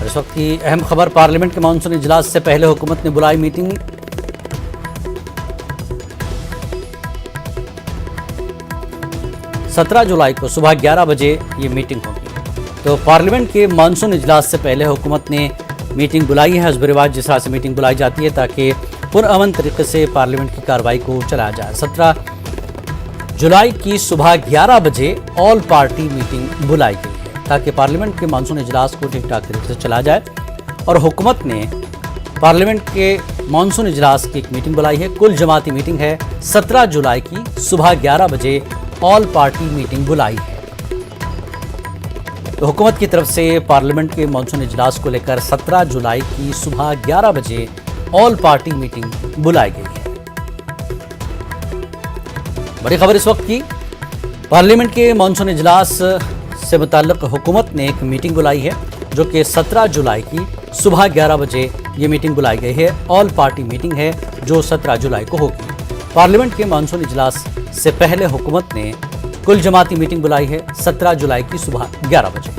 इस वक्त की अहम खबर, पार्लियामेंट के मानसून इजलास से पहले हुकूमत ने बुलाई मीटिंग। सत्रह जुलाई को सुबह 11 बजे ये मीटिंग होगी। तो पार्लियामेंट के मानसून इजलास से पहले हुकूमत ने मीटिंग बुलाई है। हस्ब रिवाज जिस तरह से मीटिंग बुलाई जाती है ताकि पुरअमन तरीके से पार्लियामेंट की कार्रवाई को चलाया जाए। 17 जुलाई की सुबह 11 बजे ऑल पार्टी मीटिंग बुलाई गई है ताकि पार्लियामेंट के मानसून इजलास को ठीक ठाक तरीके से चलाया जाए। और हुकूमत ने पार्लियामेंट के मानसून इजलास की एक मीटिंग बुलाई है। कुल जमाती मीटिंग है। 17 जुलाई की सुबह 11 बजे ऑल पार्टी मीटिंग बुलाई है। तो हुकूमत की तरफ से पार्लियामेंट के मानसून इजलास को लेकर 17 जुलाई की सुबह 11 बजे ऑल पार्टी मीटिंग बुलाई गई है। बड़ी खबर इस वक्त की, पार्लियामेंट के मानसून इजलास से मुताल्लिक हुकूमत ने एक मीटिंग बुलाई है जो कि 17 जुलाई की सुबह 11 बजे ये मीटिंग बुलाई गई है। ऑल पार्टी मीटिंग है जो 17 जुलाई को होगी। पार्लियामेंट के मानसून इजलास से पहले हुकूमत ने कुल जमाती मीटिंग बुलाई है 17 जुलाई की सुबह 11 बजे।